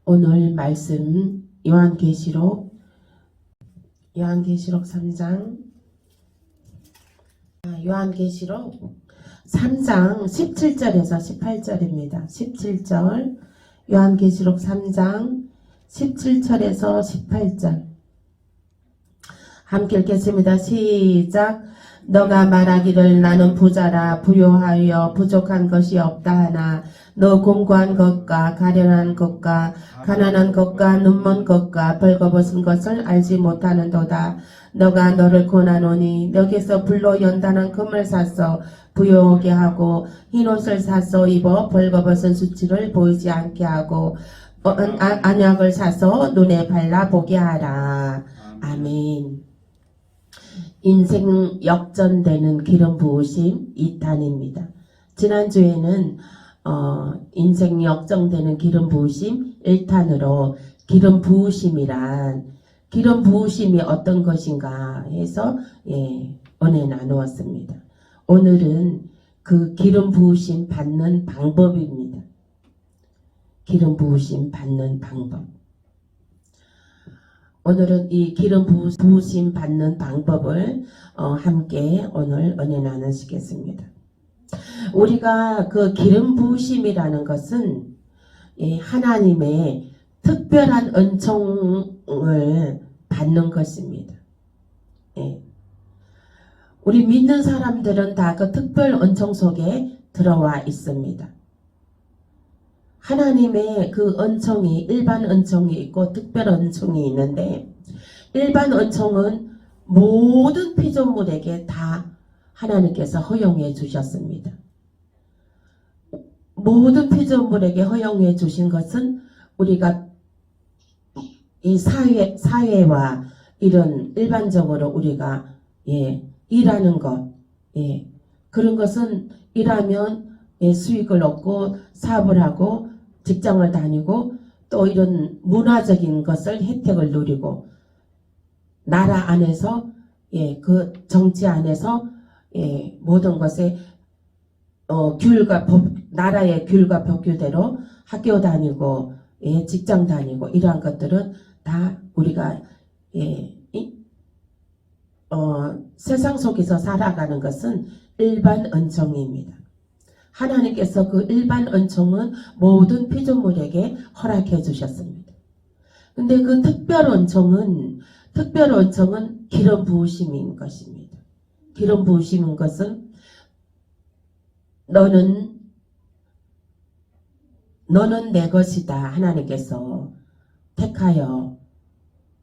오늘 말씀 요한계시록 3장 요한계시록 3장 17절에서 18절입니다. 17절 요한계시록 3장 17절에서 18절 함께 읽겠습니다. 시작. 너가 말하기를 나는 부자라 부요하여 부족한 것이 없다 하나 너 공고한 것과 가련한 것과 가난한 것과 눈먼 것과 벌거벗은 것을 알지 못하는도다. 너가 너를 권하노니 너에게서 불로 연단한 금을 사서 부요하게 하고 흰옷을 사서 입어 벌거벗은 수치를 보이지 않게 하고 안약을 사서 눈에 발라 보게 하라. 아멘. 인생 역전되는 기름 부으심 2탄입니다. 지난주에는 인생 역전되는 기름 부으심 1탄으로 기름 부으심이란 기름 부으심이 어떤 것인가 해서 은혜 나누었습니다. 오늘은 그 기름 부으심 받는 방법입니다. 기름 부으심 받는 방법. 오늘은 이 기름 부으심 받는 방법을 함께 오늘 은혜 나누시겠습니다. 우리가 그 기름 부으심이라는 것은 하나님의 특별한 은총을 받는 것입니다. 우리 믿는 사람들은 다 그 특별 은총 속에 들어와 있습니다. 하나님의 그 은총이 일반 은총이 있고 특별 은총이 있는데 일반 은총은 모든 피조물에게 다 하나님께서 허용해 주셨습니다. 모든 피조물에게 허용해 주신 것은 우리가 이 사회와 이런 일반적으로 우리가 일하는 것 그런 것은 일하면 수익을 얻고 사업을 하고 직장을 다니고 또 이런 문화적인 것을 혜택을 누리고 나라 안에서 그 정치 안에서 모든 것에 규율과 법 나라의 규율과 법규대로 학교 다니고 직장 다니고 이러한 것들은 다 우리가 세상 속에서 살아가는 것은 일반 은총입니다. 하나님께서 그 일반 은총은 모든 피조물에게 허락해 주셨습니다. 근데 그 특별 은총은 기름 부으심인 것입니다. 기름 부으심인 것은 너는 내 것이다. 하나님께서 택하여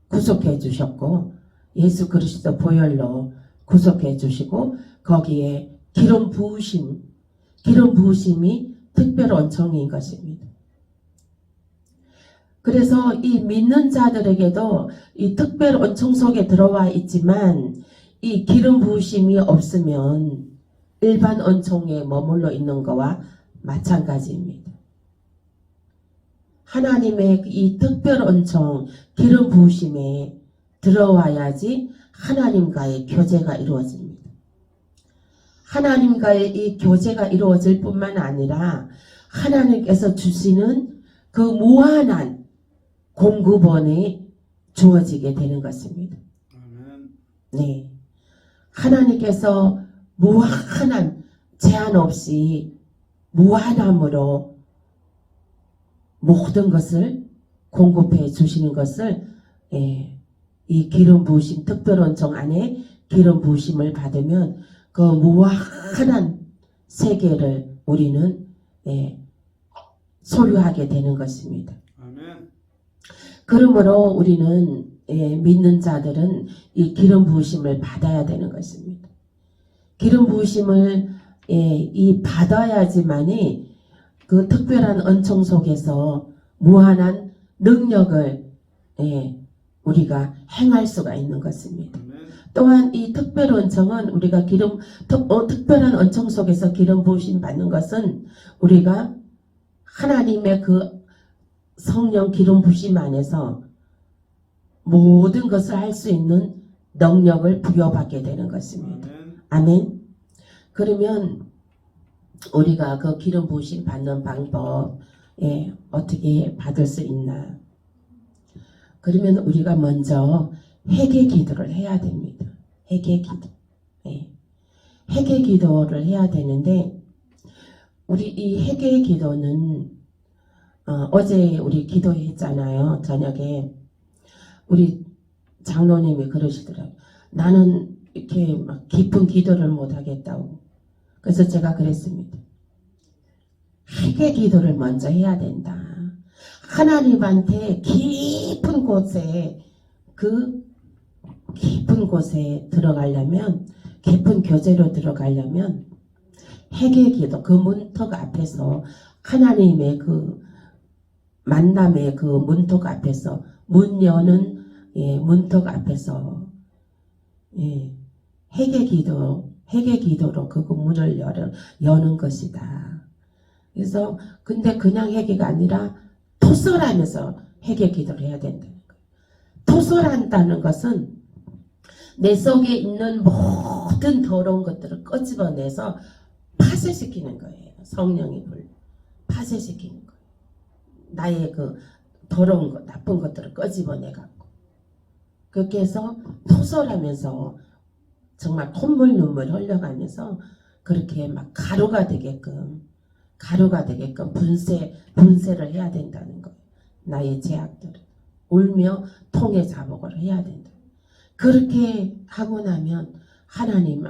구속해 주셨고 예수 그리스도 보혈로 구속해 주시고 거기에 기름 부으심이 특별 은총인 것입니다. 그래서 이 믿는 자들에게도 이 특별 은총 속에 들어와 있지만 이 기름 부으심이 없으면 일반 은총에 머물러 있는 것과 마찬가지입니다. 하나님의 이 특별 은총, 기름 부으심에 들어와야지 하나님과의 교제가 이루어집니다. 하나님과의 이 교제가 이루어질 뿐만 아니라 하나님께서 주시는 그 무한한 공급원이 주어지게 되는 것입니다. 네, 하나님께서 무한한 제한 없이 무한함으로 모든 것을 공급해 주시는 것을 이 기름 부으심 특별 은총 안에 기름 부으심을 받으면 그 무한한 세계를 우리는 소유하게 되는 것입니다. 아멘. 그러므로 우리는 믿는 자들은 이 기름 부으심을 받아야 되는 것입니다. 기름 부으심을 받아야지만이 그 특별한 은총 속에서 무한한 능력을 우리가 행할 수가 있는 것입니다. 또한 이 특별 은총은 우리가 특별한 은총 속에서 기름 부으심 받는 것은 우리가 하나님의 그 성령 기름 부으심 안에서 모든 것을 할 수 있는 능력을 부여받게 되는 것입니다. 아멘. 그러면 우리가 그 기름 부으심 받는 방법 어떻게 받을 수 있나? 그러면 우리가 먼저 회개 기도를 해야 됩니다. 회개 기도. 회개 기도를 해야 되는데, 우리 이 회개 기도는 어제 우리 기도했잖아요. 저녁에 우리 장로님이 그러시더라고요. 나는 이렇게 막 깊은 기도를 못 하겠다고. 그래서 제가 그랬습니다. 회개 기도를 먼저 해야 된다. 하나님한테 깊은 곳에 들어가려면, 깊은 교제로 들어가려면 회개 기도, 그 문턱 앞에서, 하나님의 그 만남의 그 문턱 앞에서, 문 여는 문턱 앞에서 회개 기도로 그 문을 여는 것이다. 그래서 근데 그냥 회개가 아니라 토설하면서 회개 기도를 해야 된다는 거예요. 토설한다는 것은 내 속에 있는 모든 더러운 것들을 끄집어내서 파쇄시키는 거예요. 성령의 불 파쇄시키는 거예요. 나의 그 더러운 것, 나쁜 것들을 끄집어내갖고 그렇게 해서 토설하면서 정말 콧물 눈물 흘려가면서 그렇게 막 가루가 되게끔 분쇄를 해야 된다는 거예요. 나의 죄악들을 울며 통해 자복을 해야 된다. 그렇게 하고 나면 하나님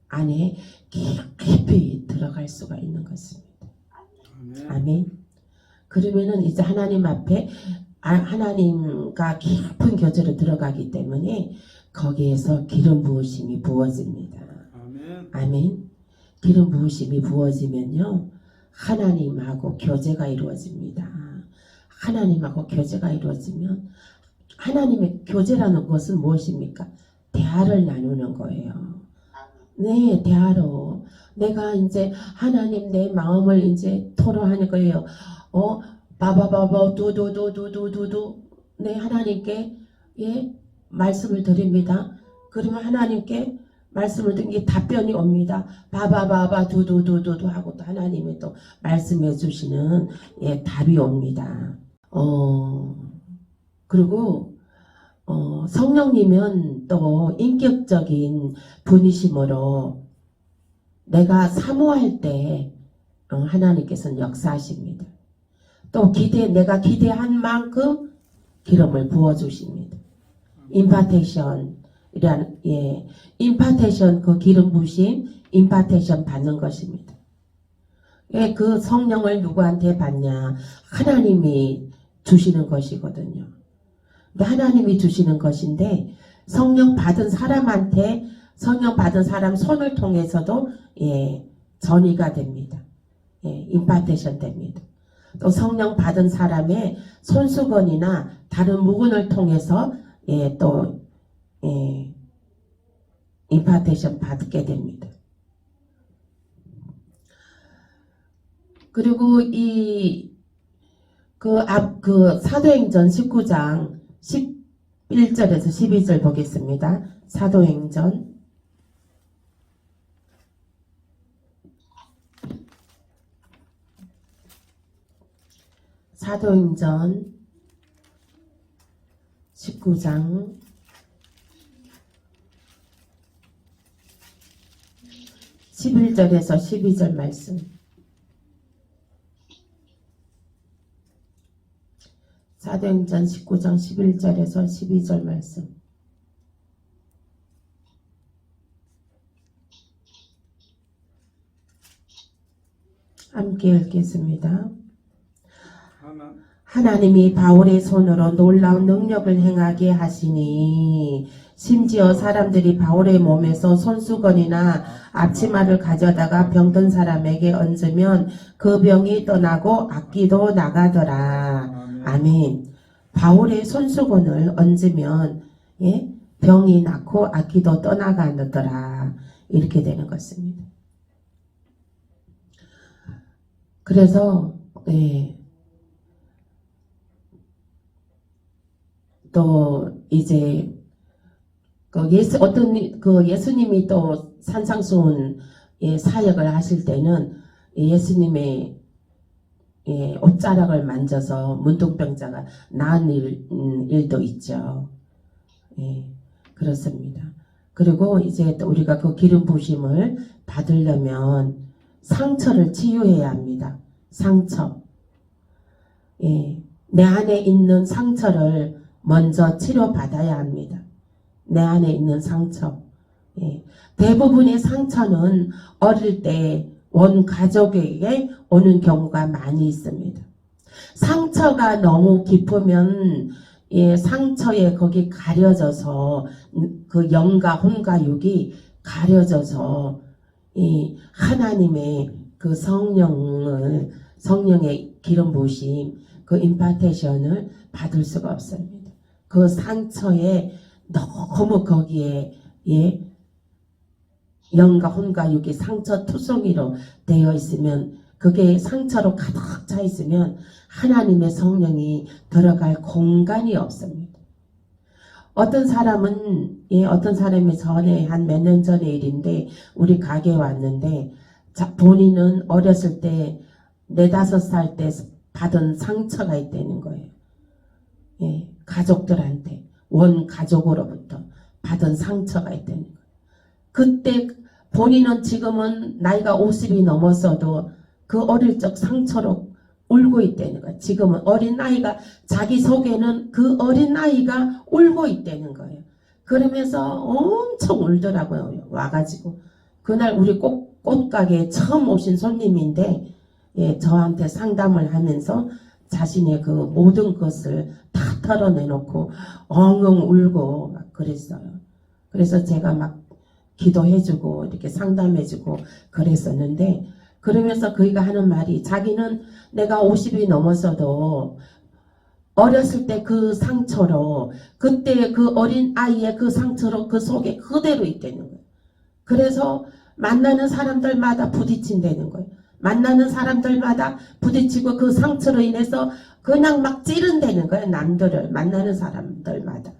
안에 깊이 들어갈 수가 있는 것입니다. 아멘. 그러면은 이제 하나님 앞에 하나님과 깊은 교제로 들어가기 때문에 거기에서 기름 부으심이 부어집니다. 아멘. 기름 부으심이 부어지면요, 하나님하고 교제가 이루어집니다. 하나님하고 교제가 이루어지면, 하나님의 교제라는 것은 무엇입니까? 대화를 나누는 거예요. 네, 대화로. 내가 이제 하나님 내 마음을 이제 토로하는 거예요. 바바바바 두두두두두두. 네, 하나님께 말씀을 드립니다. 그러면 하나님께 말씀을 드린 게 답변이 옵니다. 바바바바 두두두두두 하고 또 하나님이 또 말씀해 주시는 답이 옵니다. 그리고 성령님은 또 인격적인 분이심으로 내가 사모할 때 하나님께서는 역사하십니다. 또 내가 기대한 만큼 기름을 부어주십니다. 임파테이션, 임파테이션, 그 기름 부심, 임파테이션 받는 것입니다. 그 성령을 누구한테 받냐? 하나님이 주시는 것이거든요. 하나님이 주시는 것인데, 성령 받은 사람한테, 성령 받은 사람 손을 통해서도 전이가 됩니다. 임파테이션 됩니다. 또 성령 받은 사람의 손수건이나 다른 묵은을 통해서 또 임파테이션 받게 됩니다. 그리고 사도행전 19장 11절에서 12절 보겠습니다. 사도행전 19장 11절에서 12절 말씀. 사도행전 19장 11절에서 12절 말씀. 함께 읽겠습니다. 하나님이 바울의 손으로 놀라운 능력을 행하게 하시니 심지어 사람들이 바울의 몸에서 손수건이나 앞치마를 가져다가 병든 사람에게 얹으면 그 병이 떠나고 악기도 나가더라. 아멘. 바울의 손수건을 얹으면 병이 낫고 악기도 떠나가더라. 이렇게 되는 것입니다. 그래서 또 이제 예수님이 또 산상수훈 사역을 하실 때는 예수님의 옷자락을 만져서 문둥병자가 나은 일도 있죠. 그렇습니다. 그리고 이제 또 우리가 그 기름 부심을 받으려면 상처를 치유해야 합니다. 상처. 내 안에 있는 상처를 먼저 치료받아야 합니다. 내 안에 있는 상처. 대부분의 상처는 어릴 때 원 가족에게 오는 경우가 많이 있습니다. 상처가 너무 깊으면 상처에 거기 가려져서 그 영과 혼과 육이 가려져서 하나님의 그 성령의 기름 부으심, 그 임파테이션을 받을 수가 없습니다. 그 상처에 너무 거기에 영과 혼과 육이 상처 투성이로 되어 있으면, 그게 상처로 가득 차 있으면 하나님의 성령이 들어갈 공간이 없습니다. 어떤 사람이 전에 한 몇 년 전의 일인데 우리 가게에 왔는데, 본인은 어렸을 때 4-5살 때 받은 상처가 있다는 거예요. 가족들한테, 원 가족으로부터 받은 상처가 있다는 거예요. 그때 본인은 지금은 나이가 50이 넘었어도 그 어릴 적 상처로 울고 있다는 거예요. 지금은 어린아이가, 자기 속에는 그 어린아이가 울고 있다는 거예요. 그러면서 엄청 울더라고요. 와가지고. 그날 우리 꽃가게에 처음 오신 손님인데, 저한테 상담을 하면서 자신의 그 모든 것을 다 털어내놓고 엉엉 울고 막 그랬어요. 그래서 제가 막 기도해주고 이렇게 상담해주고 그랬었는데, 그러면서 그이가 하는 말이, 자기는 내가 50이 넘었어도 어렸을 때 그 상처로, 그때 그 어린 아이의 그 상처로 그 속에 그대로 있다는 거예요. 그래서 만나는 사람들마다 부딪힌다는 거예요. 만나는 사람들마다 부딪히고 그 상처로 인해서 그냥 막 찌른다는 거예요. 남들을, 만나는 사람들마다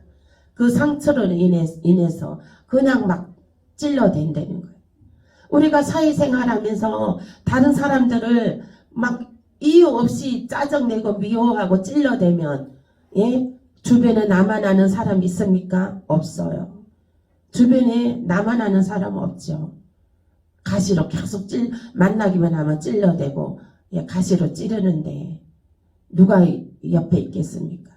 그 상처로 인해서 그냥 막 찔러댄다는 거예요. 우리가 사회생활하면서 다른 사람들을 막 이유 없이 짜증내고 미워하고 찔러대면, 주변에 나만 아는 사람 있습니까? 없어요. 주변에 나만 아는 사람 없죠. 가시로 계속 만나기만 하면 찔러대고 가시로 찌르는데 누가 옆에 있겠습니까?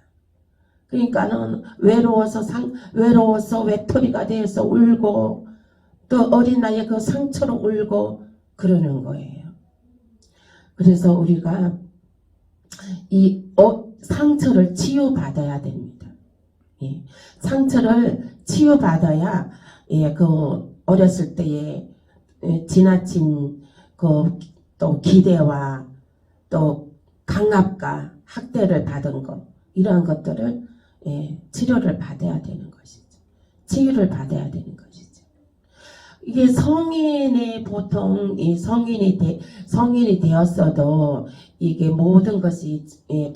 그러니까는 외로워서 외톨이가 되어서 울고, 또 어린아이의 그 상처로 울고 그러는 거예요. 그래서 우리가 이 상처를 치유받아야 됩니다. 상처를 치유받아야 그 어렸을 때에 지나친 그 또 기대와 또 강압과 학대를 받은 것, 이러한 것들을 치료를 받아야 되는 것이죠. 치유를 받아야 되는 것이죠. 이게 성인이 보통 성인이 되었어도 이게 모든 것이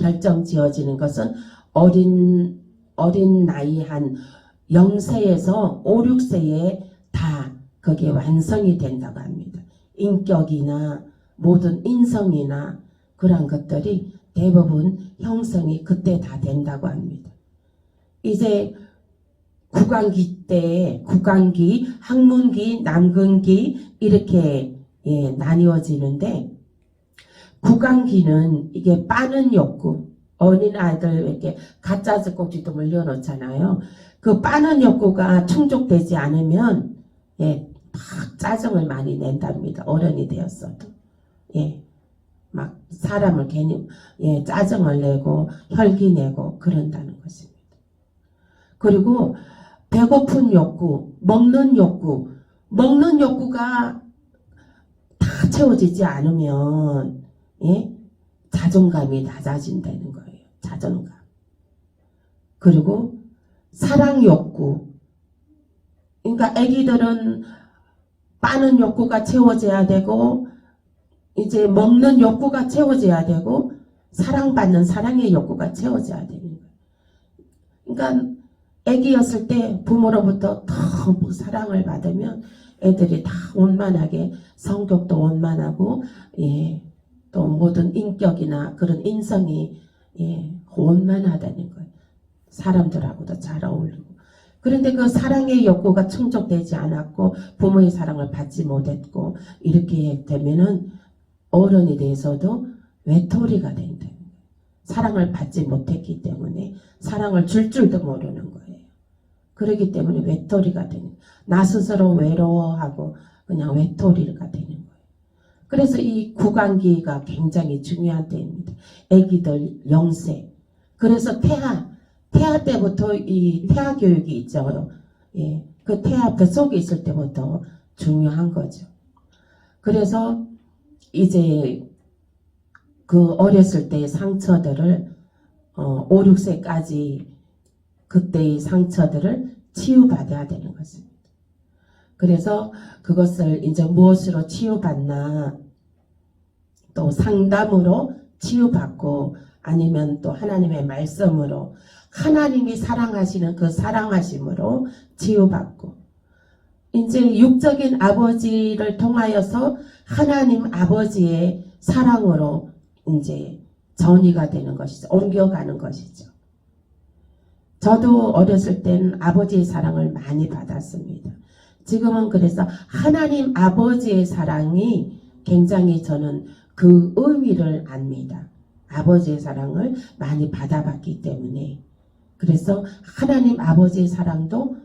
결정 지어지는 것은 어린 나이 한 0세에서 5, 6세에 다 그게 완성이 된다고 합니다. 인격이나 모든 인성이나 그런 것들이 대부분 형성이 그때 다 된다고 합니다. 이제 국왕기, 학문기, 남근기 이렇게 나뉘어지는데, 국왕기는 이게 빠는 욕구, 어린아이들 이렇게 가짜 젖꼭지도 물려놓잖아요. 그 빠는 욕구가 충족되지 않으면 막 짜증을 많이 낸답니다. 어른이 되었어도. 막 사람을 괜히 짜증을 내고 혈기 내고 그런다는 것입니다. 그리고 배고픈 욕구, 먹는 욕구가 다 채워지지 않으면 자존감이 낮아진다는 거예요. 자존감. 그리고 사랑 욕구. 그러니까 아기들은 빠는 욕구가 채워져야 되고, 이제 먹는 욕구가 채워져야 되고, 사랑받는 사랑의 욕구가 채워져야 되는 거예요. 그러니까 아기였을 때 부모로부터 너무 사랑을 받으면 애들이 다 원만하게, 성격도 원만하고, 또 모든 인격이나 그런 인성이 원만하다는 거예요. 사람들하고도 잘 어울리고. 그런데 그 사랑의 욕구가 충족되지 않았고 부모의 사랑을 받지 못했고 이렇게 되면은 어른이 돼서도 외톨이가 된다. 사랑을 받지 못했기 때문에 사랑을 줄 줄도 모르는 거예요. 그렇기 때문에 외톨이가 되는 거예요. 나 스스로 외로워하고 그냥 외톨이가 되는 거예요. 그래서 이 구강기가 굉장히 중요한 때입니다. 아기들 0세. 그래서 태아 때부터 이 태아 교육이 있죠. 그 태아 뱃속에 있을 때부터 중요한 거죠. 그래서 이제 그 어렸을 때의 상처들을 5, 6세까지 그때의 상처들을 치유받아야 되는 것입니다. 그래서 그것을 이제 무엇으로 치유받나, 또 상담으로 치유받고 아니면 또 하나님의 말씀으로 하나님이 사랑하시는 그 사랑하심으로 치유받고 이제 육적인 아버지를 통하여서 하나님 아버지의 사랑으로 이제 전이가 되는 것이죠. 옮겨가는 것이죠. 저도 어렸을 땐 아버지의 사랑을 많이 받았습니다. 지금은 그래서 하나님 아버지의 사랑이 굉장히 저는 그 의미를 압니다. 아버지의 사랑을 많이 받아봤기 때문에. 그래서 하나님 아버지의 사랑도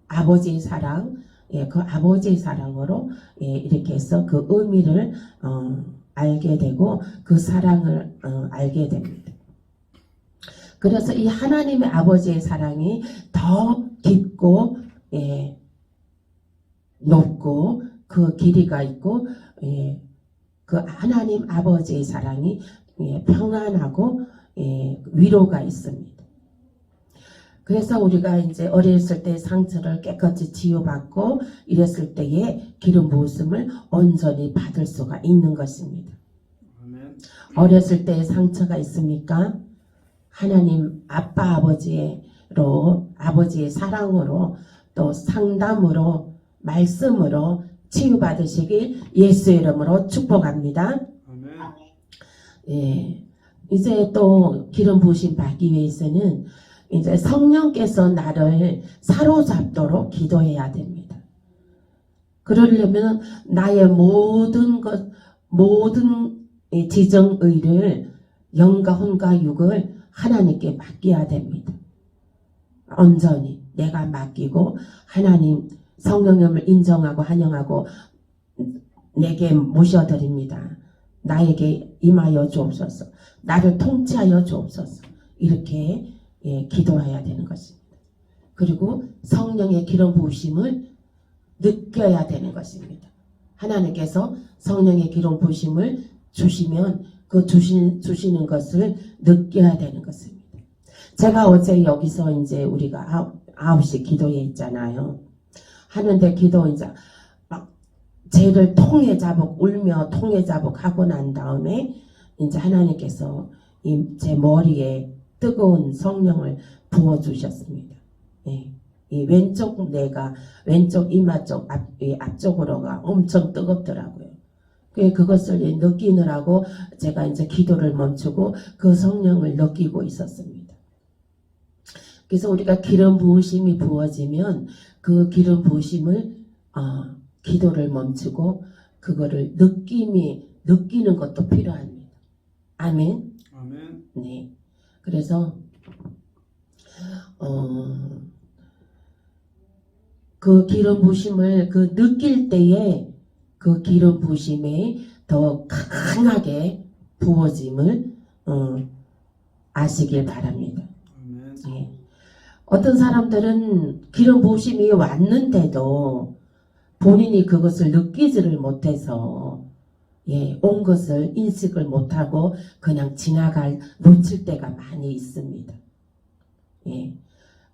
아버지의 사랑, 그 아버지의 사랑으로 이렇게 해서 그 의미를 알게 되고 그 사랑을 알게 됩니다. 그래서 이 하나님의 아버지의 사랑이 더 깊고 높고 그 길이가 있고 그 하나님 아버지의 사랑이 평안하고 위로가 있습니다. 그래서 우리가 이제 어렸을 때 상처를 깨끗이 치유받고 이랬을 때에 기름 부으심을 온전히 받을 수가 있는 것입니다. 아멘. 어렸을 때의 상처가 있습니까? 하나님 아빠 아버지의 사랑으로 또 상담으로 말씀으로 치유받으시길 예수의 이름으로 축복합니다. 아멘. 이제 또 기름 부으심 받기 위해서는 이제 성령께서 나를 사로잡도록 기도해야 됩니다. 그러려면 나의 모든 지정의를 영과 혼과 육을 하나님께 맡겨야 됩니다. 온전히 내가 맡기고 하나님 성령님을 인정하고 환영하고 내게 모셔드립니다. 나에게 임하여 주옵소서. 나를 통치하여 주옵소서. 이렇게 기도해야 되는 것입니다. 그리고 성령의 기름 부으심을 느껴야 되는 것입니다. 하나님께서 성령의 기름 부으심을 주시면 그 주시는 것을 느껴야 되는 것입니다. 제가 어제 여기서 이제 우리가 9시 기도회 있잖아요. 하는데 기도 이제 막 죄를 통회자복 울며 통회자복 하고 난 다음에 이제 하나님께서 제 머리에 뜨거운 성령을 부어주셨습니다. 이 왼쪽 뇌가 왼쪽 이마 쪽 앞쪽으로가 엄청 뜨겁더라고요. 그것을 느끼느라고 제가 이제 기도를 멈추고 그 성령을 느끼고 있었습니다. 그래서 우리가 기름 부으심이 부어지면 그 기름 부으심을 기도를 멈추고 그거를 느끼는 것도 필요합니다. 아멘. 아멘. 네. 그래서 그 기름 부심을 느낄 때에 그 기름 부심에 더 강하게 부어짐을 아시길 바랍니다. 네. 어떤 사람들은 기름 부심이 왔는데도 본인이 그것을 느끼지를 못해서 온 것을 인식을 못하고 그냥 놓칠 때가 많이 있습니다.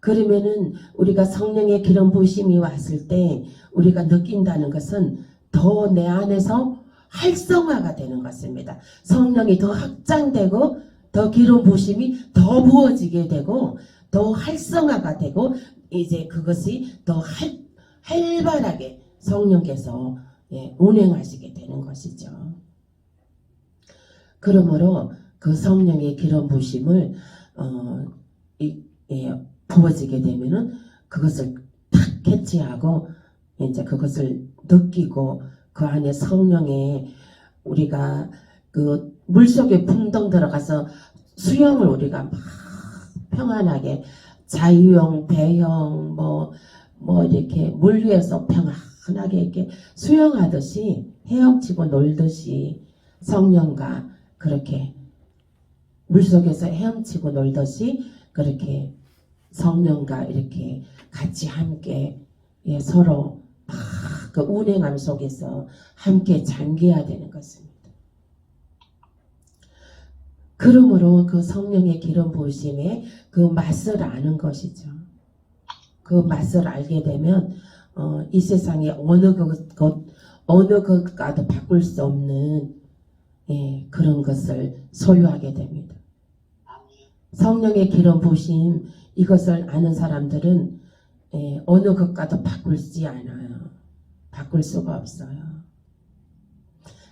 그러면은 우리가 성령의 기름 부으심이 왔을 때 우리가 느낀다는 것은 더 내 안에서 활성화가 되는 것입니다. 성령이 더 확장되고 더 기름 부으심이 더 부어지게 되고 더 활성화가 되고 이제 그것이 더 활발하게 성령께서 운행하시게 되는 것이죠. 그러므로 그 성령의 기름 부심을 부어지게 되면은 그것을 탁 캐치하고 이제 그것을 느끼고 그 안에 성령의 우리가 그 물속에 풍덩 들어가서 수영을 우리가 막 평안하게 자유형, 배형 뭐 이렇게 물 위에서 평안하게 이렇게 수영하듯이 헤엄치고 놀듯이 성령과 그렇게 물속에서 헤엄치고 놀듯이 그렇게 성령과 이렇게 같이 함께 서로 막 그 운행함 속에서 함께 잠겨야 되는 것입니다. 그러므로 그 성령의 기름 부으심의 그 맛을 아는 것이죠. 그 맛을 알게 되면 이 세상에 어느 것과도 바꿀 수 없는 그런 것을 소유하게 됩니다. 성령의 기름 부으심 이것을 아는 사람들은 어느 것과도 바꿀지 않아요. 바꿀 수가 없어요.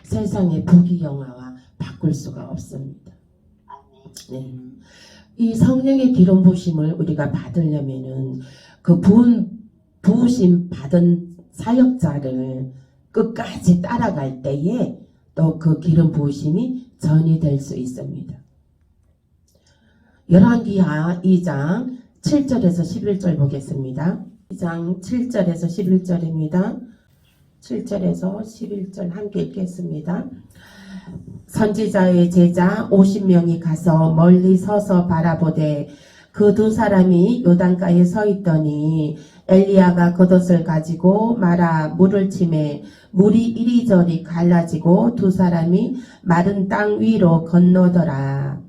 세상의 부귀영화와 바꿀 수가 없습니다. 이 성령의 기름 부으심을 우리가 받으려면은 그 부으심 받은 사역자를 끝까지 따라갈 때에 또 그 기름 부으심이 전이 될 수 있습니다. 열왕기하 2장 7절에서 11절 보겠습니다. 2장 7절에서 11절입니다. 7절에서 11절 함께 읽겠습니다. 선지자의 제자 50명이 가서 멀리 서서 바라보되 그 두 사람이 요단가에 서 있더니 엘리야가 겉옷을 가지고 말아 물을 치매 물이 이리저리 갈라지고 두 사람이 마른 땅 위로 건너더라.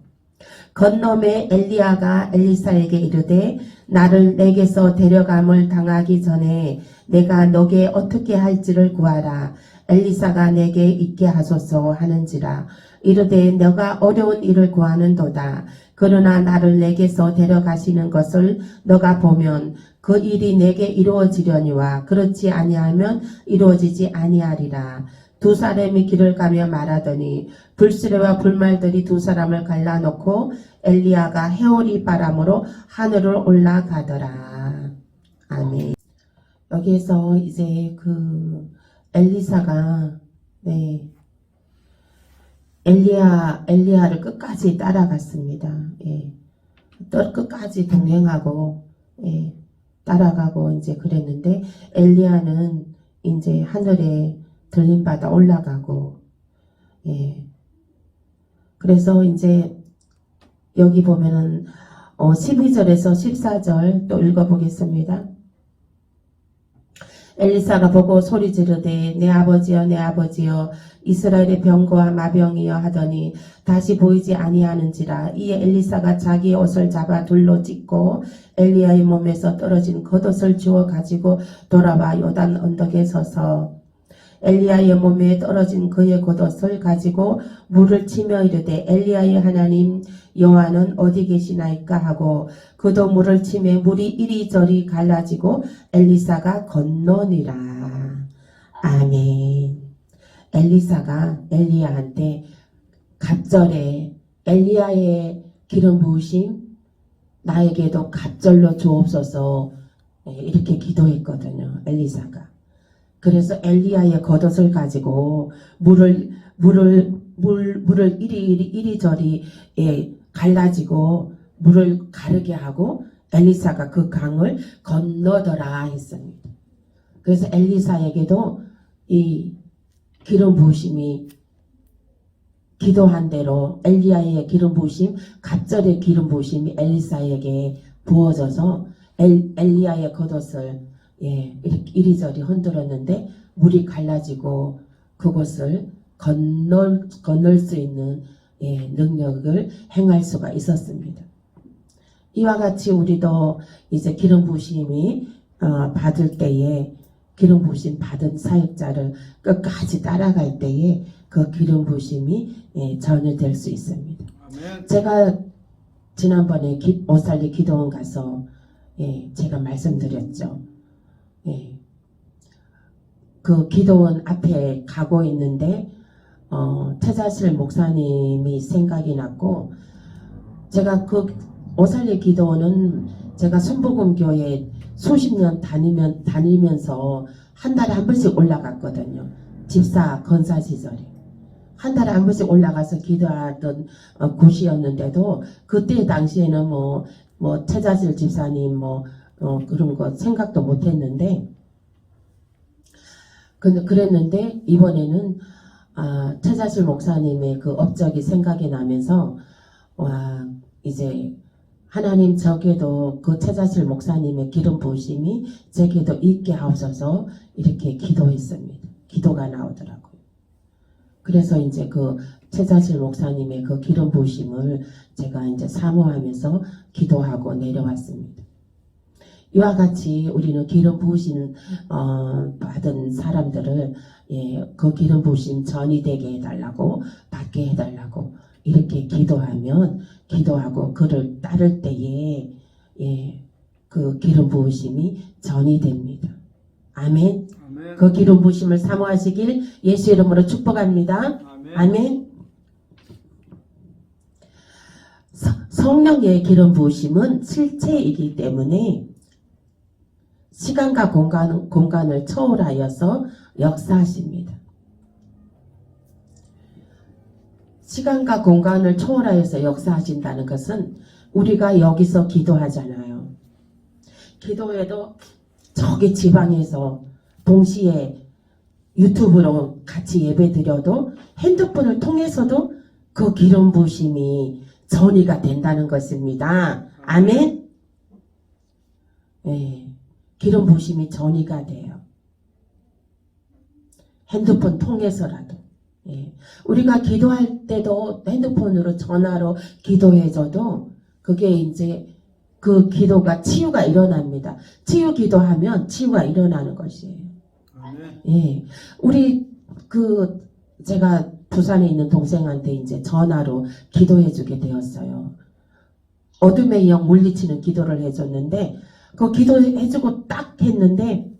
건너매 엘리야가 엘리사에게 이르되 나를 내게서 데려감을 당하기 전에 내가 너게 어떻게 할지를 구하라. 엘리사가 내게 있게 하소서 하는지라. 이르되 너가 어려운 일을 구하는도다. 그러나 나를 내게서 데려가시는 것을 너가 보면 그 일이 내게 이루어지려니와 그렇지 아니하면 이루어지지 아니하리라. 두 사람이 길을 가며 말하더니 불수레와 불말들이 두 사람을 갈라놓고 엘리야가 해오리 바람으로 하늘을 올라가더라. 아멘. 여기에서 이제 그 엘리사가 엘리야를 끝까지 따라갔습니다. 또 끝까지 동행하고 따라가고 이제 그랬는데 엘리야는 이제 하늘에 들림받아 올라가고 그래서 이제 여기 보면은 12절에서 14절 또 읽어보겠습니다. 엘리사가 보고 소리 지르되 내 아버지여 내 아버지여 이스라엘의 병거와 마병이여 하더니 다시 보이지 아니하는지라. 이에 엘리사가 자기의 옷을 잡아 둘로 찢고 엘리야의 몸에서 떨어진 겉옷을 주워 가지고 돌아와 요단 언덕에 서서 엘리야의 몸에 떨어진 그의 겉옷을 가지고 물을 치며 이르되 엘리야의 하나님 여호와는 어디 계시나이까 하고 그도 물을 치매 물이 이리저리 갈라지고 엘리사가 건너니라. 아멘. 엘리사가 엘리야한테 갑절에 엘리야의 기름 부으심 나에게도 갑절로 주옵소서 이렇게 기도했거든요. 엘리사가. 그래서 엘리야의 겉옷을 가지고 물을 이리저리 갈라지고 물을 가르게 하고 엘리사가 그 강을 건너더라 했습니다. 그래서 엘리사에게도 이 기름 부으심이 기도한 대로 엘리야의 기름 부으심, 갑절의 기름 부으심이 엘리사에게 부어져서 엘리야의 겉옷을 이리저리 흔들었는데 물이 갈라지고 그곳을 건널 수 있는 능력을 행할 수가 있었습니다. 이와 같이 우리도 이제 기름 부으심이 받을 때에 기름 부으심 받은 사역자를 끝까지 따라갈 때에 그 기름 부으심이 전해될 수 있습니다. 아멘. 제가 지난번에 오살리 기도원 가서 제가 말씀드렸죠. 그 기도원 앞에 가고 있는데 태자실 목사님이 생각이 났고, 제가 그 오살리 기도원은 제가 순복음교회 수십 년 다니면서 한 달에 한 번씩 올라갔거든요. 집사 건사 시절에 한 달에 한 번씩 올라가서 기도하던 곳이었는데도, 그때 당시에는 뭐 태자실 집사님 그런 거 생각도 못했는데, 그랬는데 이번에는 태자실 목사님의 그 업적이 생각이 나면서, 와, 이제 하나님, 저에게도 그 태자실 목사님의 기름 부으심이 제게도 있게 하옵소서, 이렇게 기도했습니다. 기도가 나오더라고요. 그래서 이제 그 태자실 목사님의 그 기름 부으심을 제가 이제 사모하면서 기도하고 내려왔습니다. 이와 같이 우리는 기름 부으심 받은 사람들을 그 기름 부으심 전이 되게 해달라고, 받게 해달라고 이렇게 기도하고 그를 따를 때에 그 기름 부으심이 전이 됩니다. 아멘. 아멘. 그 기름 부으심을 사모하시길 예수 이름으로 축복합니다. 아멘. 아멘. 성령의 기름 부으심은 실체이기 때문에 시간과 공간을 초월하여서 역사하십니다. 시간과 공간을 초월하여서 역사하신다는 것은, 우리가 여기서 기도하잖아요. 기도해도 저기 지방에서 동시에 유튜브로 같이 예배 드려도, 핸드폰을 통해서도 그 기름 부으심이 전이가 된다는 것입니다. 아멘. 네, 기름 부으심이 전이가 돼요. 핸드폰 통해서라도. 우리가 기도할 때도 핸드폰으로, 전화로 기도해줘도 그게 이제 그 기도가 치유가 일어납니다. 치유 기도하면 치유가 일어나는 것이에요. 아멘. 우리 제가 부산에 있는 동생한테 이제 전화로 기도해주게 되었어요. 어둠의 영 물리치는 기도를 해줬는데, 그 기도해주고 딱 했는데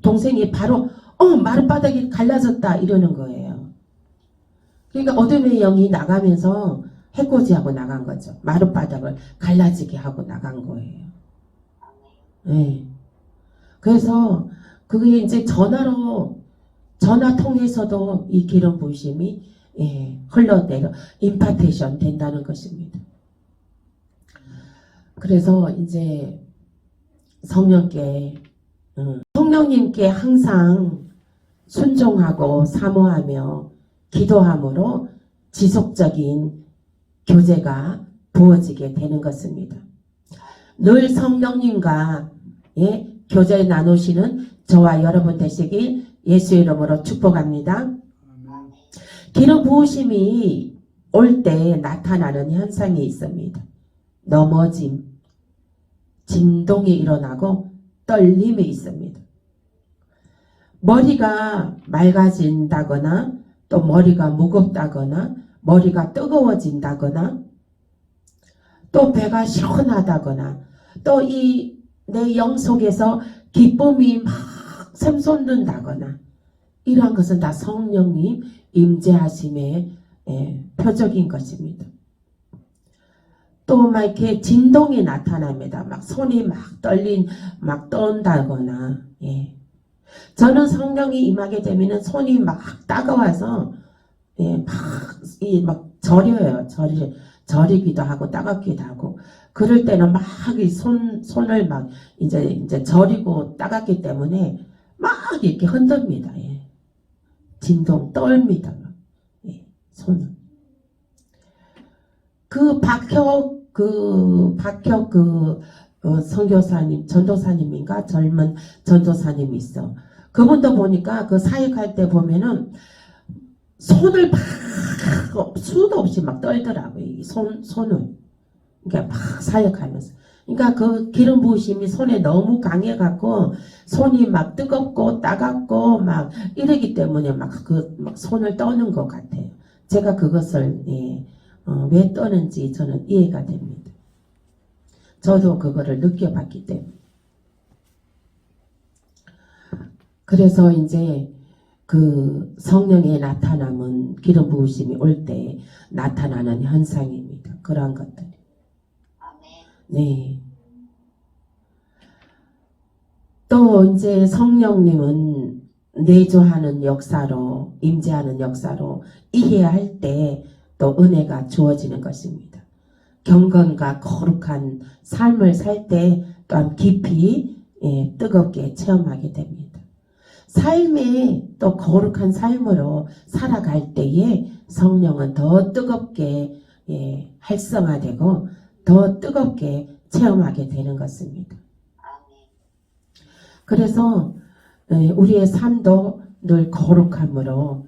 동생이 바로 마룻바닥이 갈라졌다 이러는 거예요. 그러니까 어둠의 영이 나가면서 해코지하고 나간 거죠. 마룻바닥을 갈라지게 하고 나간 거예요. 그래서 그게 이제 전화 통해서도 이 기름 부으심이 흘러내려 임파테이션 된다는 것입니다. 그래서 이제 성령님께 항상 순종하고 사모하며 기도함으로 지속적인 교제가 부어지게 되는 것입니다. 늘 성령님과 교제 나누시는 저와 여러분 되시길 예수 이름으로 축복합니다. 아멘. 기름 부으심이 올 때 나타나는 현상이 있습니다. 넘어짐, 진동이 일어나고 떨림이 있습니다. 머리가 맑아진다거나, 또 머리가 무겁다거나, 머리가 뜨거워진다거나, 또 배가 시원하다거나, 또 내 영 속에서 기쁨이 막 샘솟는다거나, 이러한 것은 다 성령님 임재하심의 표적인 것입니다. 또 막 이렇게 진동이 나타납니다. 막 손이 막 떤다거나. 저는 성령이 임하게 되면은 손이 막 따가워서 막 저려요. 저리기도 하고 따갑기도 하고. 그럴 때는 막 이 손을 막 이제 저리고 따갑기 때문에 막 이렇게 흔듭니다. 진동 떨립니다. 손을. 박혁 선교사님, 전도사님인가? 젊은 전도사님이 있어. 그분도 보니까 그 사역할 때 보면은 손을 막 수도 없이 막 떨더라고요. 이 손을. 그러니까 막 사역하면서. 그러니까 그 기름 부으심이 손에 너무 강해갖고 손이 막 뜨겁고 따갑고 막 이러기 때문에 막 손을 떠는 것 같아요. 제가 그것을 왜 떠는지 저는 이해가 됩니다. 저도 그거를 느껴봤기 때문에. 그래서 이제 그 성령의 나타남은 기름 부으심이 올 때 나타나는 현상입니다. 그러한 것들이. 네. 또 이제 성령님은 내주하는 역사로, 임재하는 역사로 이해할 때 또 은혜가 주어지는 것입니다. 경건과 거룩한 삶을 살 때 또한 깊이 뜨겁게 체험하게 됩니다. 삶에 또 거룩한 삶으로 살아갈 때에 성령은 더 뜨겁게 활성화되고 더 뜨겁게 체험하게 되는 것입니다. 그래서 우리의 삶도 늘 거룩함으로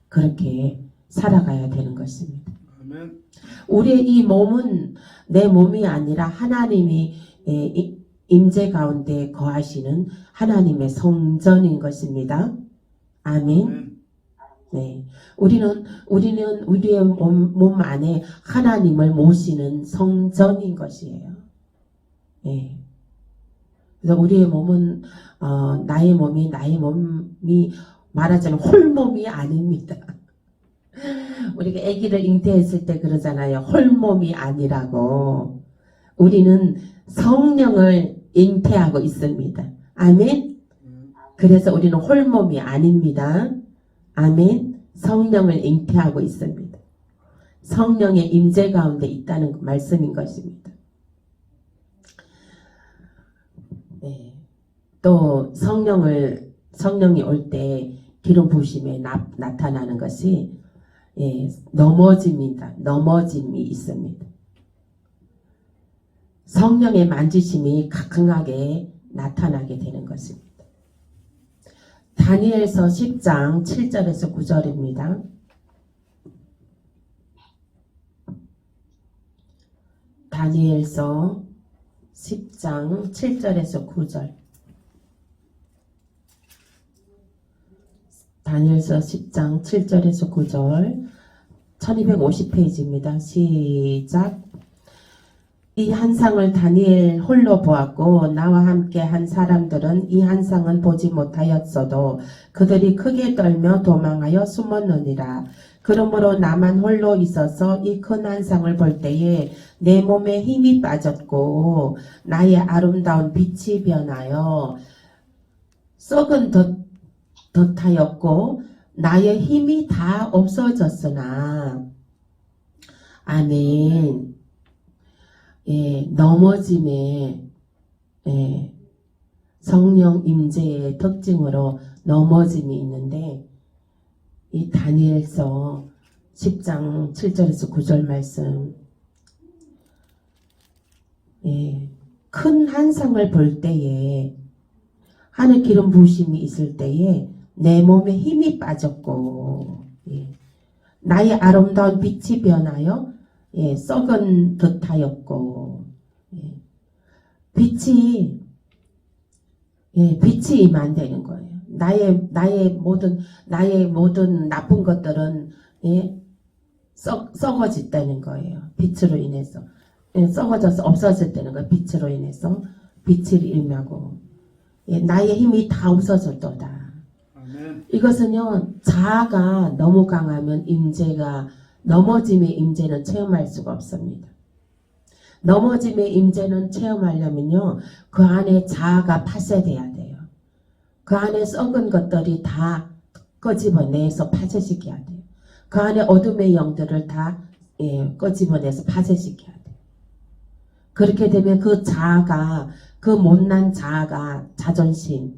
그렇게 살아가야 되는 것입니다. 아멘. 우리의 이 몸은 내 몸이 아니라 하나님이 임재 가운데 거하시는 하나님의 성전인 것입니다. 아멘. 네, 우리는 우리의 몸 안에 하나님을 모시는 성전인 것이에요. 네. 그래서 우리의 몸은 나의 몸이 말하자면 홀몸이 아닙니다. 우리가 아기를 잉태했을 때 그러잖아요. 홀몸이 아니라고. 우리는 성령을 잉태하고 있습니다. 아멘. 그래서 우리는 홀몸이 아닙니다. 아멘. 성령을 잉태하고 있습니다. 성령의 임재 가운데 있다는 말씀인 것입니다. 네. 또 성령이 올 때 기름 부으심에 나타나는 것이 넘어집니다. 넘어짐이 있습니다. 성령의 만지심이 강하게 나타나게 되는 것입니다. 다니엘서 10장 7절에서 9절입니다. 다니엘서 10장 7절에서 9절. 다니엘서 10장 7절에서 9절 1250페이지입니다. 시작. 이 한상을 다니엘 홀로 보았고 나와 함께 한 사람들은 이 한상은 보지 못하였어도 그들이 크게 떨며 도망하여 숨었느니라. 그러므로 나만 홀로 있어서 이 큰 한상을 볼 때에 내 몸에 힘이 빠졌고 나의 아름다운 빛이 변하여 썩은 덫하였고 나의 힘이 다 없어졌으나 아멘. 넘어짐의 성령 임재의 특징으로 넘어짐이 있는데 이 다니엘서 10장 7절에서 9절 말씀 큰 한상을 볼 때에 하늘 기름 부으심이 있을 때에 내 몸에 힘이 빠졌고 나의 아름다운 빛이 변하여 썩은 듯하였고 빛이 임한 되는 거예요. 나의 모든 나쁜 것들은 썩어졌다는 거예요. 빛으로 인해서 썩어져서 없어졌다는 거예요. 빛으로 인해서 빛을 임하고 나의 힘이 다 없어졌도다. 이것은요 자아가 너무 강하면 넘어짐의 임재는 체험할 수가 없습니다. 넘어짐의 임재는 체험하려면요 그 안에 자아가 파쇄돼야 돼요. 그 안에 썩은 것들이 다 끄집어내서 파쇄시켜야 돼요. 그 안에 어둠의 영들을 다 끄집어내서 파쇄시켜야 돼요. 그렇게 되면 그 자아가 그 못난 자아가 자존심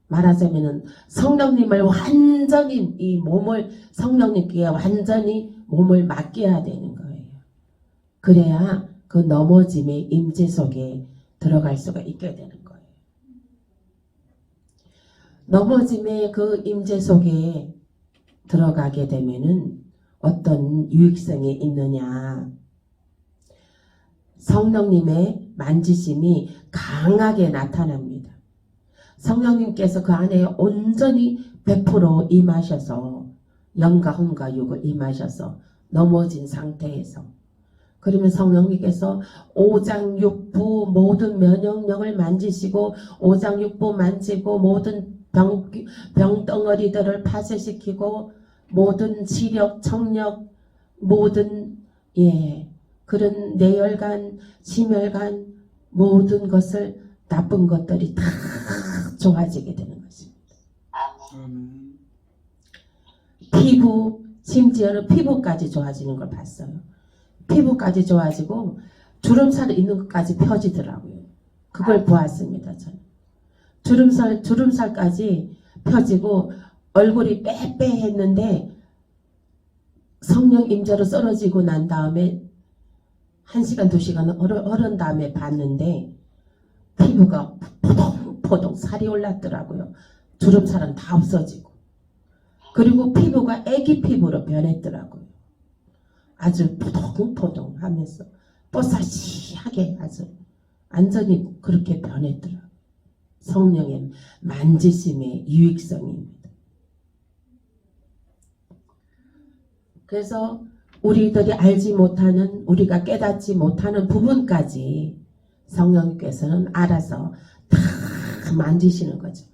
말하자면은 성령님을 완전히 이 몸을 성령님께 완전히 몸을 맡겨야 되는 거예요. 그래야 그 넘어짐의 임재 속에 들어갈 수가 있게 되는 거예요. 넘어짐의 그 임재 속에 들어가게 되면은 어떤 유익성이 있느냐? 성령님의 만지심이 강하게 나타납니다. 성령님께서 그 안에 온전히 100% 임하셔서 영과 혼과 육을 임하셔서 넘어진 상태에서 그러면 성령님께서 오장육부 모든 면역력을 만지시고 오장육부 만지고 모든 병덩어리들을 파쇄시키고 모든 지력, 청력, 모든 그런 뇌혈관, 심혈관 모든 것을 나쁜 것들이 다 좋아지게 되는 것입니다. 피부, 심지어는 피부까지 좋아지는 걸 봤어요. 피부까지 좋아지고 주름살 있는 것까지 펴지더라고요. 그걸 보았습니다. 저는. 주름살까지 펴지고 얼굴이 빼빼했는데 성령 임재로 쓰러지고 난 다음에 1시간 2시간 흐른 다음에 봤는데 피부가 포동포동 살이 올랐더라고요. 주름살은 다 없어지고 그리고 피부가 애기 피부로 변했더라고요. 아주 포동포동 하면서 뽀사시하게 아주 완전히 그렇게 변했더라고요. 성령의 만지심의 유익성입니다. 그래서 우리들이 알지 못하는 우리가 깨닫지 못하는 부분까지 성령께서는 알아서 다 만지시는 거죠.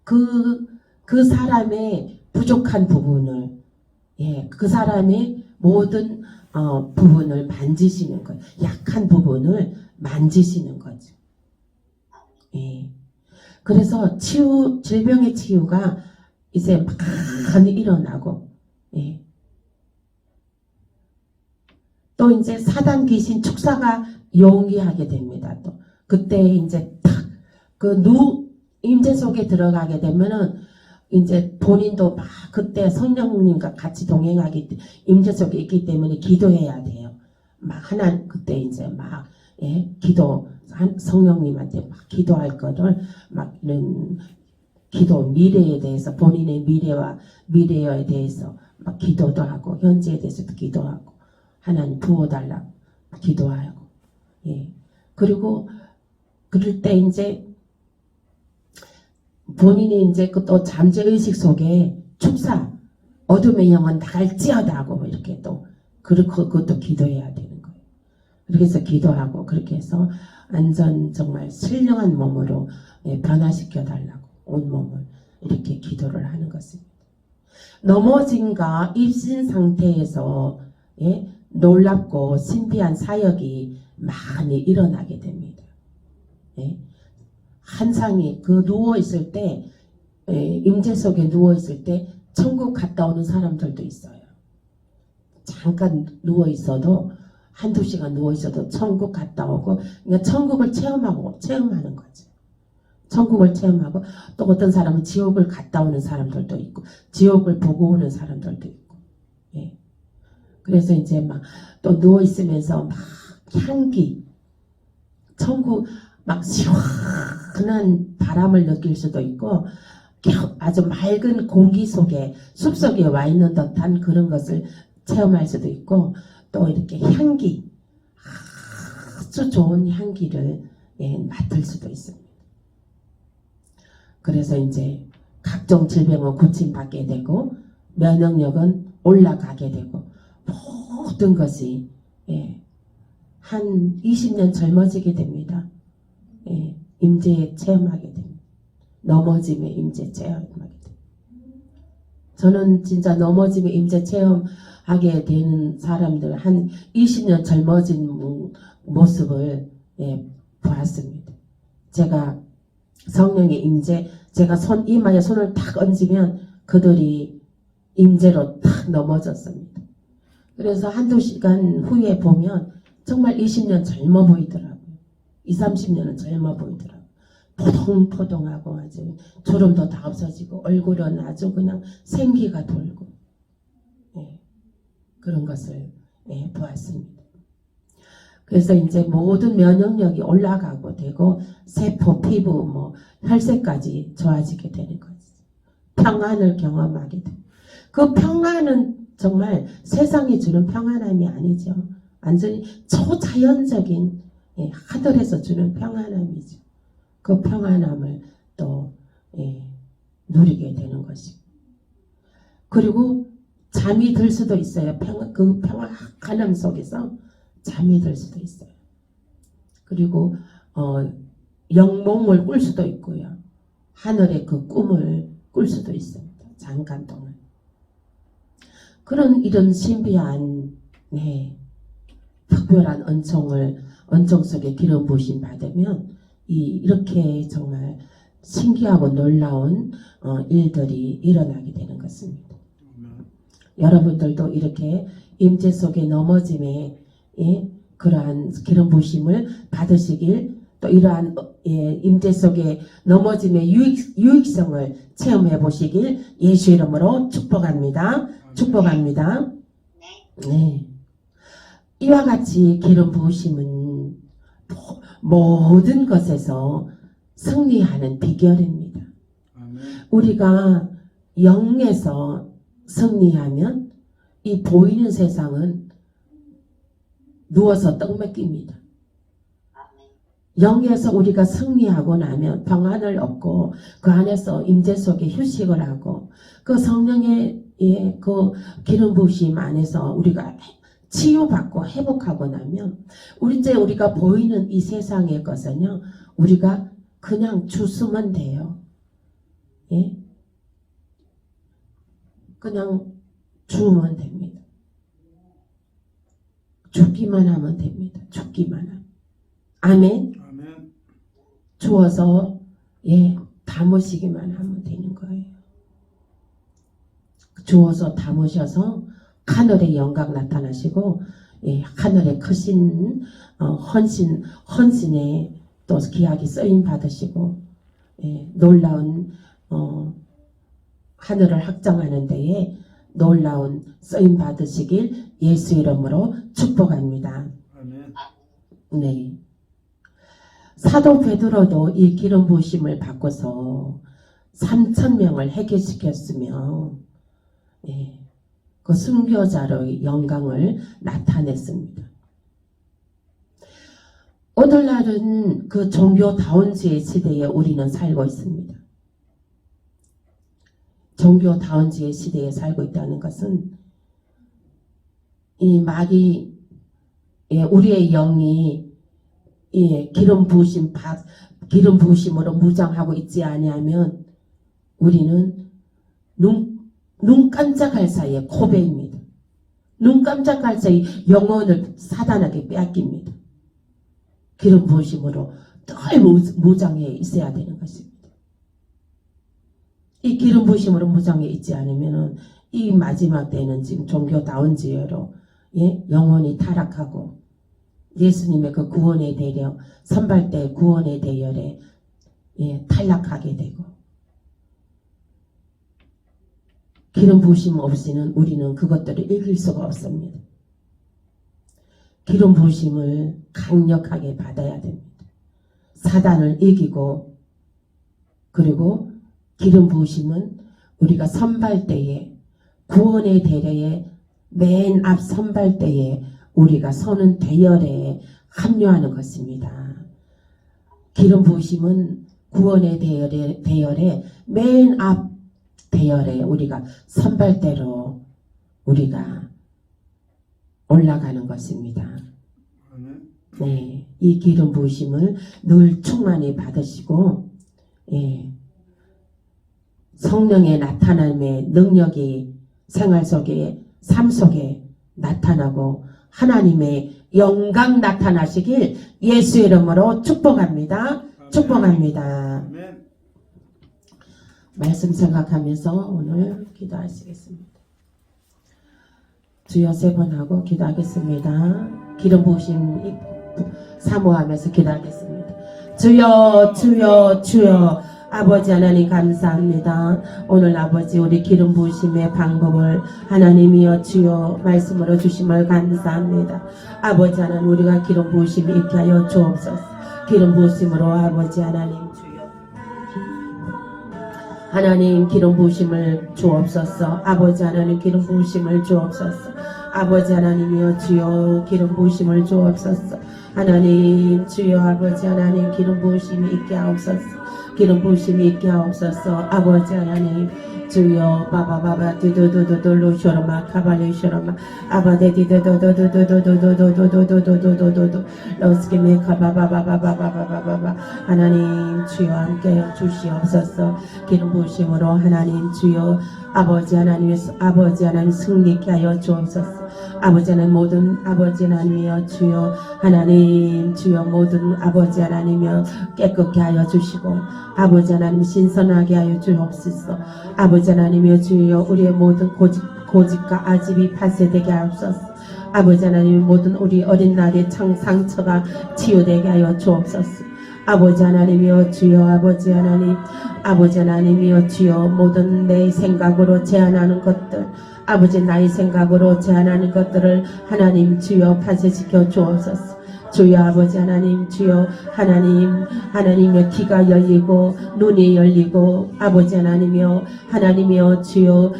그 사람의 부족한 부분을 그 사람의 모든 부분을 만지시는 거예요. 약한 부분을 만지시는 거죠. 그래서 질병의 치유가 이제 많이 일어나고 또 이제 사단 귀신 축사가 용기하게 됩니다. 또 그때 이제 딱 임재 속에 들어가게 되면은 이제 본인도 막 그때 성령님과 같이 동행하기 임재 속에 있기 때문에 기도해야 돼요. 막 그때 이제 막 기도 성령님한테 막 기도할 거를 막 이런 기도 미래에 대해서 본인의 미래에 대해서 막 기도도 하고 현재에 대해서도 기도하고 하나님 부어달라고 기도하고 그리고 그럴 때 이제 본인이 이제 또 잠재의식 속에 축사 어둠의 영은 나갈지어다 하고 이렇게 또 그것도 기도해야 되는 거예요. 그렇게 해서 기도하고 그렇게 해서 완전 정말 신령한 몸으로 변화시켜 달라고 온몸을 이렇게 기도를 하는 것입니다. 넘어짐과 입신 상태에서 놀랍고 신비한 사역이 많이 일어나게 됩니다. 한상이 누워있을 때 임재 속에 누워있을 때 천국 갔다 오는 사람들도 있어요. 잠깐 누워있어도 1-2시간 누워있어도 천국 갔다 오고 그러니까 천국을 체험하는 거죠. 천국을 체험하고 또 어떤 사람은 지옥을 갔다 오는 사람들도 있고 지옥을 보고 오는 사람들도 있고 그래서 이제 막 또 누워있으면서 막 향기 천국 막 시원한 바람을 느낄 수도 있고 아주 맑은 공기 속에 숲속에 와 있는 듯한 그런 것을 체험할 수도 있고 또 이렇게 향기 아주 좋은 향기를 맡을 수도 있습니다. 그래서 이제 각종 질병은 고침받게 되고 면역력은 올라가게 되고 모든 것이 한 20년 젊어지게 됩니다. 임재 체험하게 됩니다. 넘어짐의 임재 체험하게 됩니다. 저는 진짜 넘어짐의 임재 체험하게 되는 사람들 한 20년 젊어진 모습을 보았습니다. 제가 성령의 임재 제가 이마에 손을 탁 얹으면 그들이 임재로 탁 넘어졌습니다. 그래서 1-2시간 후에 보면 정말 20년 젊어 보이더라고요. 20-30년은 젊어 보이더라고요. 포동포동하고 아주 주름도 다 없어지고 얼굴은 아주 그냥 생기가 돌고 그런 것을 보았습니다. 그래서 이제 모든 면역력이 올라가고 되고 세포, 피부, 혈색까지 좋아지게 되는 거죠. 평안을 경험하게 되고 그 평안은 정말 세상이 주는 평안함이 아니죠. 완전히 초자연적인 하늘에서 주는 평안함이죠. 그 평안함을 또 누리게 되는 것이고 그리고 잠이 들 수도 있어요. 그 평안함 속에서 잠이 들 수도 있어요. 그리고 영몽을 꿀 수도 있고요. 하늘의 그 꿈을 꿀 수도 있습니다. 잠깐 동안. 그런 이런 신비한 특별한 은총 속에 기름 부으심 받으면 이렇게 정말 신기하고 놀라운 일들이 일어나게 되는 것입니다. 여러분들도 이렇게 임재 속에 넘어짐에 그러한 기름 부으심을 받으시길, 또 이러한 임재 속에 넘어짐의 유익성을 체험해 보시길 예수 이름으로 축복합니다. 축복합니다. 네. 이와 같이 기름 부으심은 모든 것에서 승리하는 비결입니다. 우리가 영에서 승리하면 이 보이는 세상은 누워서 떡 먹깁니다. 영에서 우리가 승리하고 나면 평안을 얻고 그 안에서 임재 속에 휴식을 하고 그 성령의 그 기름 부으심 안에서 우리가 치유받고 회복하고 나면 이제 우리가 보이는 이 세상의 것은요, 우리가 그냥 주스면 돼요. 예? 그냥 주면 됩니다. 죽기만 하면 됩니다. 죽기만 하면. 아멘. 아멘. 주어서 담으시기만 하면 되는 거예요. 주어서 담으셔서 하늘의 영광 나타나시고 하늘의 크신 헌신에 또 귀하게 쓰임 받으시고 놀라운 하늘을 확장하는 데에 놀라운 쓰임 받으시길 예수 이름으로 축복합니다. 아멘. 네. 사도 베드로도 이 기름 부으심을 받고서 3,000명을 해결시켰으며 그 순교자의 영광을 나타냈습니다. 오늘날은 그 종교다운주의 시대에 우리는 살고 있습니다. 종교다운주의 시대에 살고 있다는 것은 이 말이 우리의 영이 기름 부으심으로 무장하고 있지 아니하면 우리는 눈 깜짝할 사이에 코베입니다. 눈 깜짝할 사이에 영혼을 사단에게 빼앗깁니다. 기름 부으심으로 늘 무장해 있어야 되는 것입니다. 이 기름 부으심으로 무장해 있지 않으면 이 마지막 때는 지금 종교다운주의로 영혼이 타락하고 예수님의 그 구원의 대력, 선발대 구원의 대열에 탈락하게 되고, 기름 부으심 없이는 우리는 그것들을 이길 수가 없습니다. 기름 부으심을 강력하게 받아야 됩니다. 사단을 이기고, 그리고 기름 부으심은 우리가 선발대에, 구원의 대열에 맨 앞 선발대에 우리가 서는 대열에 합류하는 것입니다. 기름 부으심은 구원의 대열에 맨 앞 대열에 우리가 선발대로 우리가 올라가는 것입니다. 네, 이 기름 부으심을 늘 충만히 받으시고 성령의 나타남의 능력이 생활 속에, 삶 속에 나타나고 하나님의 영광 나타나시길 예수 이름으로 축복합니다. 축복합니다. 말씀 생각하면서 오늘 기도하시겠습니다. 주여 3번 하고 기도하겠습니다. 기름 부으심 사모하면서 기도하겠습니다. 주여 주여 주여 아버지 하나님 감사합니다. 오늘 아버지 우리 기름 부으심의 방법을 하나님이여 주여 말씀으로 주심을 감사합니다. 아버지 하나님 우리가 기름 부으심이 있게 하여 주옵소서. 기름 부으심으로 아버지 하나님 주여 하나님 기름 부으심을 주옵소서. 아버지 하나님 기름 부으심을 주옵소서. 아버지 하나님이여 주여 기름 부으심을 주옵소서. 하나님 주여 아버지 하나님 기름 부으심이 있게 하옵소서. 기름 부으심이 있게 하옵소서. 아버지 하나님 주여 바바바바 디도도도돌로 쇼로마 카발리 쇼로마 아바데 디도도도도도도도도도도도도도도도도 로스키메 카바바바바바바바바바 하나님 주여 함께 주시옵소서. 기름 부으심으로 하나님 주여 아버지 하나님 승리케 하여 주옵소서. 아버지 하나님 모든 아버지 하나님이여 주여 하나님 주여 모든 아버지 하나님이여 깨끗게 하여 주시고 아버지 하나님 신선하게 하여 주옵소서. 아버지 하나님이여 주여 우리의 모든 고집과 아집이 파쇄되게 하옵소서. 아버지 하나님 모든 우리 어린 날의 상처가 치유되게 하여 주옵소서. 아버지 하나님이여 주여 아버지 하나님이여 주여 모든 내 생각으로 제한하는 것들 아버지 나의 생각으로 제한하는 것들을 하나님 주여 파쇄시켜 주옵소서. 주여 아버지 하나님 주여 하나님의 귀가 열리고 눈이 열리고 아버지 하나님이여 주여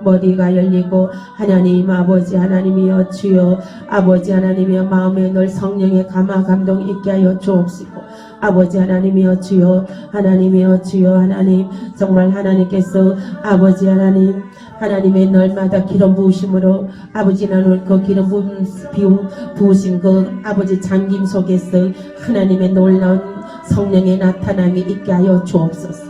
머리가 열리고 하나님 아버지 하나님이여 주여 아버지 하나님이여 마음에 늘 성령의 감화 감동 있게 하여 주옵시고 아버지 하나님이여 주여 하나님 정말 하나님께서 아버지 하나님의 날마다 기름 부으심으로 아버지 나는 그 기름 부으신 그 아버지 잠김 속에서 하나님의 놀라운 성령의 나타남이 있게 하여 주옵소서.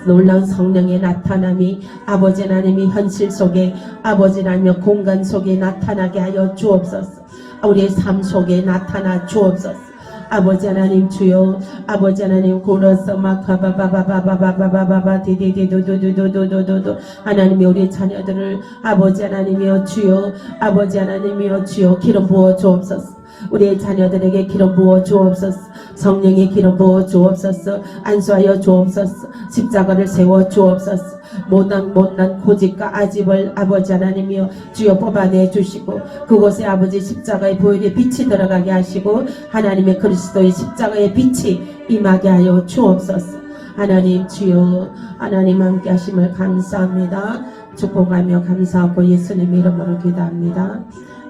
놀라운 성령의 나타남이 아버지 하나님이 현실 속에 아버지 하나님의 공간 속에 나타나게 하여 주옵소서. 우리의 삶 속에 나타나 주옵소서. 아버지 하나님 주여 아버지 하나님 고로서 마카바바바바바바바바바 디디디도도도도도도도 하나님이 우리 자녀들을 아버지 하나님이여 주여 아버지 하나님이여 주여 기름 부어 주옵소서. 우리의 자녀들에게 기름 부어 주옵소서. 성령의 기름 부어 주옵소서. 안수하여 주옵소서. 십자가를 세워 주옵소서. 못난 고집과 아집을 아버지 하나님이여 주여 뽑아내 주시고 그곳에 아버지 십자가의 보혈의 빛이 들어가게 하시고 하나님의 그리스도의 십자가의 빛이 임하게 하여 주옵소서. 하나님 주여 하나님 함께 하심을 감사합니다. 축복하며 감사하고 예수님 이름으로 기도합니다.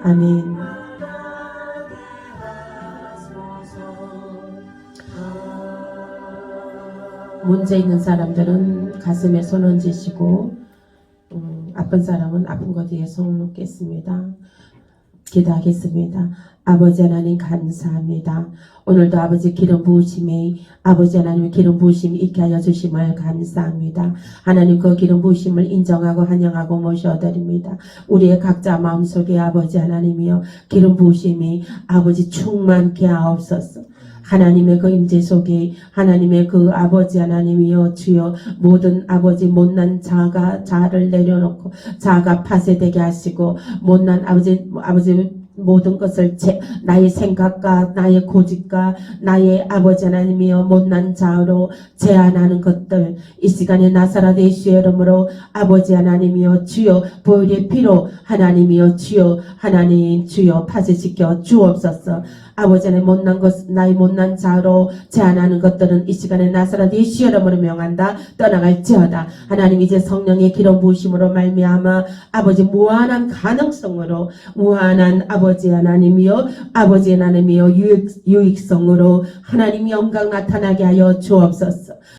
아멘. 문제 있는 사람들은 가슴에 손 얹으시고 아픈 사람은 아픈 것 위에 손 놓겠습니다. 기도하겠습니다. 아버지 하나님 감사합니다. 오늘도 아버지 기름 부으심에 아버지 하나님의 기름 부으심이 있게 하여 주심을 감사합니다. 하나님 그 기름 부으심을 인정하고 환영하고 모셔드립니다. 우리의 각자 마음속에 아버지 하나님이여 기름 부으심이 아버지 충만케 하옵소서. 하나님의 그 임재 속에 하나님의 그 아버지 하나님이여 주여 모든 아버지 못난 자아를 내려놓고 자아가 파쇄되게 하시고 못난 아버지 모든 것을 나의 생각과 나의 고집과 나의 아버지 하나님이여 못난 자아로 제한하는 것들 이 시간에 나사렛 예수의 이름으로 아버지 하나님이여 주여 보혈의 피로 하나님이여 주여 하나님 주여 파쇄시켜 주옵소서. 아버지 하나님 못난 것 나의 못난 자아로 제한하는 것들은 이 시간에 나사렛 예수의 이름으로 명한다. 떠나갈지어다. 하나님 이제 성령의 기름 부으심으로 말미암아 아버지 무한한 가능성으로 무한한 아버지 하나님이여 유익성으로 하나님 영광 나타나게 하여 주옵소서.